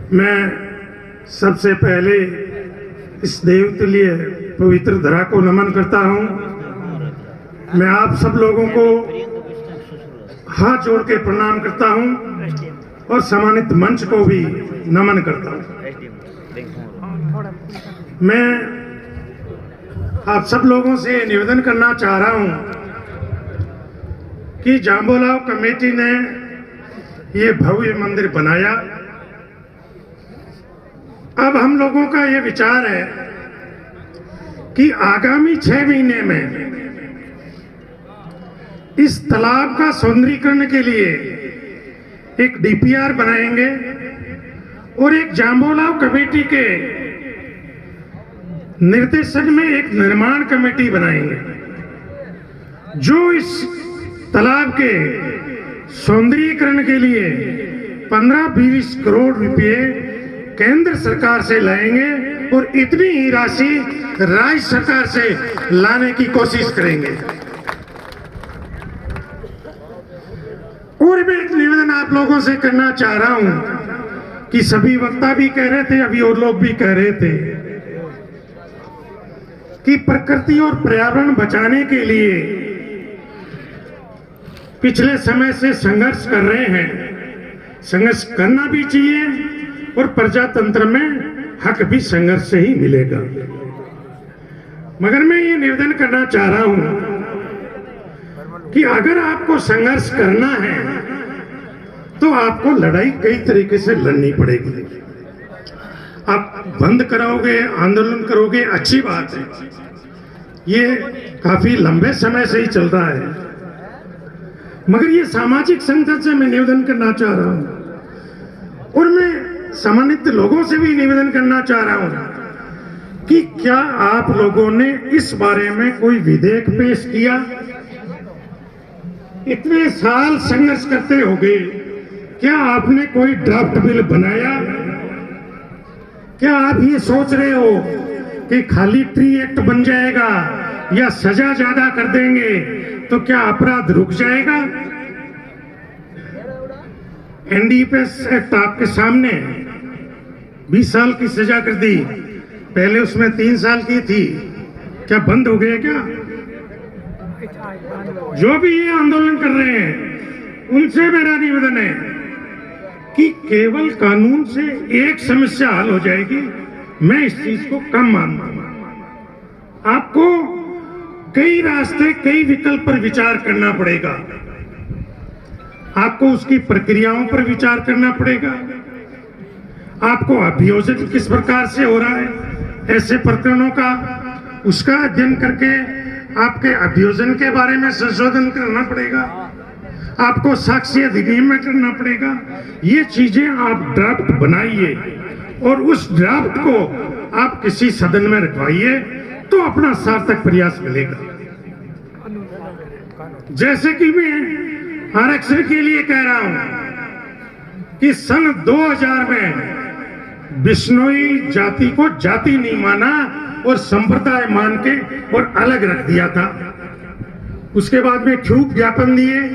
मैं सबसे पहले इस देवतुल्य पवित्र धरा को नमन करता हूं। मैं आप सब लोगों को हाथ जोड़ के प्रणाम करता हूं और सम्मानित मंच को भी नमन करता हूं। मैं आप सब लोगों से निवेदन करना चाह रहा हूं कि जांबोलाव कमेटी ने ये भव्य मंदिर बनाया। अब हम लोगों का ये विचार है कि आगामी 6 महीने में इस तालाब का सौंदर्यीकरण के लिए एक डीपीआर बनाएंगे और एक जांबोलाव कमेटी के निर्देशन में एक निर्माण कमेटी बनाएंगे जो इस तालाब के सौंदर्यीकरण के लिए 15-20 करोड़ रुपए केंद्र सरकार से लाएंगे और इतनी ही राशि राज्य सरकार से लाने की कोशिश करेंगे। और मैं एक निवेदन आप लोगों से करना चाह रहा हूं कि सभी वक्ता भी कह रहे थे, अभी और लोग भी कह रहे थे कि प्रकृति और पर्यावरण बचाने के लिए पिछले समय से संघर्ष कर रहे हैं। संघर्ष करना भी चाहिए और प्रजातंत्र में हक भी संघर्ष से ही मिलेगा। मगर मैं ये निवेदन करना चाह रहा हूं कि अगर आपको संघर्ष करना है तो आपको लड़ाई कई तरीके से लड़नी पड़ेगी। आप बंद कराओगे, आंदोलन करोगे, अच्छी बात है, ये काफी लंबे समय से ही चल रहा है। मगर ये सामाजिक संगठन से मैं निवेदन करना चाह रहा हूं और मैं सम्मानित लोगों से भी निवेदन करना चाह रहा हूं कि क्या आप लोगों ने इस बारे में कोई विधेयक पेश किया? इतने साल संघर्ष करते होंगे, क्या आपने कोई ड्राफ्ट बिल बनाया? क्या आप ये सोच रहे हो कि खाली ट्री एक्ट बन जाएगा या सजा ज्यादा कर देंगे तो क्या अपराध रुक जाएगा? एनडीपीएस एक्ट आपके सामने 20 साल की सजा कर दी, पहले उसमें 3 साल की थी, क्या बंद हो गया? क्या जो भी ये आंदोलन कर रहे हैं उनसे मेरा निवेदन है कि केवल कानून से एक समस्या हल हो जाएगी, मैं इस चीज को कम मानता हूं। आपको कई रास्ते, कई विकल्प पर विचार करना पड़ेगा। आपको उसकी प्रक्रियाओं पर विचार करना पड़ेगा। आपको अभियोजन किस प्रकार से हो रहा है ऐसे प्रकरणों का, उसका अध्ययन करके आपके अभियोजन के बारे में संशोधन करना पड़ेगा। आपको साक्ष्य अधिनियम में करना पड़ेगा। ये चीजें आप ड्राफ्ट बनाइए और उस ड्राफ्ट को आप किसी सदन में रखवाइए तो अपना सार्थक प्रयास मिलेगा। जैसे कि मैं आरक्षण के लिए कह रहा हूं कि सन 2000 में बिश्नोई जाति को जाति नहीं माना और संप्रदाय मान के और अलग रख दिया था। उसके बाद में खूब ज्ञापन दिए,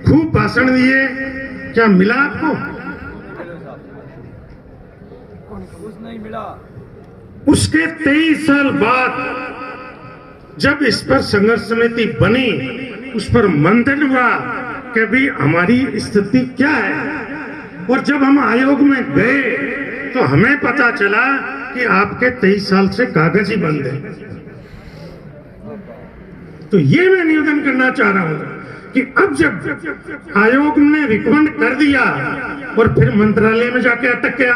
खूब भाषण दिए, क्या मिला आपको? कुछ नहीं मिला। उसके 23 साल बाद जब इस पर संघर्ष समिति बनी, उस पर मंथन हुआ कि भी हमारी स्थिति क्या है, और जब हम आयोग में गए तो हमें पता चला कि आपके 23 साल से कागज ही बंद है। तो ये मैं निवेदन करना चाह रहा हूं कि अब जब आयोग ने रिकमेंड कर दिया और फिर मंत्रालय में जाके अटक गया,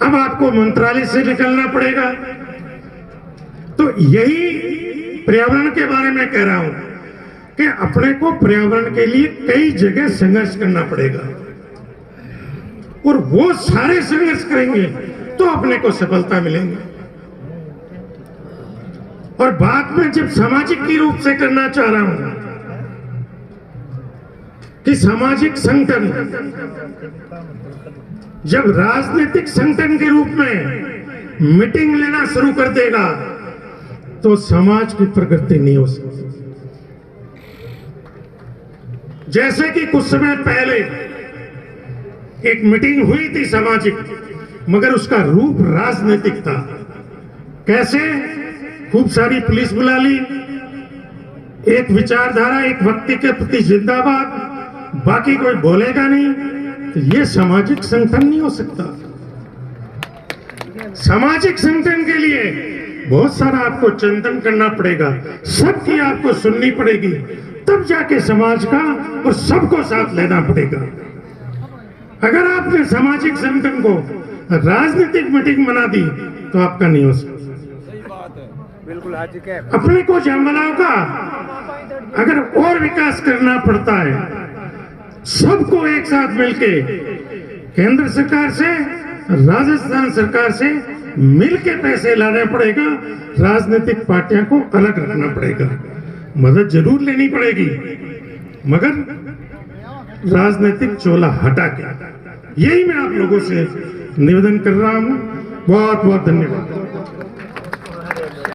अब आपको मंत्रालय से निकलना पड़ेगा। तो यही पर्यावरण के बारे में कह रहा हूं कि अपने को पर्यावरण के लिए कई जगह संघर्ष करना पड़ेगा और वो सारे संघर्ष करेंगे तो अपने को सफलता मिलेगी। और बाद में जब सामाजिक की रूप से करना चाह रहा हूं कि सामाजिक संगठन जब राजनीतिक संगठन के रूप में मीटिंग लेना शुरू कर देगा तो समाज की प्रगति नहीं हो सकती। जैसे कि कुछ समय पहले एक मीटिंग हुई थी सामाजिक, मगर उसका रूप राजनीतिक था। कैसे? खूब सारी पुलिस बुला ली, एक विचारधारा एक व्यक्ति के प्रति जिंदाबाद, बाकी कोई बोलेगा नहीं, तो ये सामाजिक संगठन नहीं हो सकता। सामाजिक संगठन के लिए बहुत सारा आपको चिंतन करना पड़ेगा, सबकी आपको सुननी पड़ेगी, तब जाके समाज का और सबको साथ लेना पड़ेगा। अगर आपने सामाजिक संगठन को राजनीतिक मीटिंग बना दी तो आपका नहीं हो सकता। बिल्कुल हाजी के अपने को जमलाओं का अगर और विकास करना पड़ता है, सबको एक साथ मिलके केंद्र सरकार से राजस्थान सरकार से मिलके पैसे लाना पड़ेगा, राजनीतिक पार्टियों को अलग रखना पड़ेगा, मदद जरूर लेनी पड़ेगी, मगर राजनीतिक चोला हटा के। यही मैं आप लोगों से निवेदन कर रहा हूं। बहुत बहुत धन्यवाद।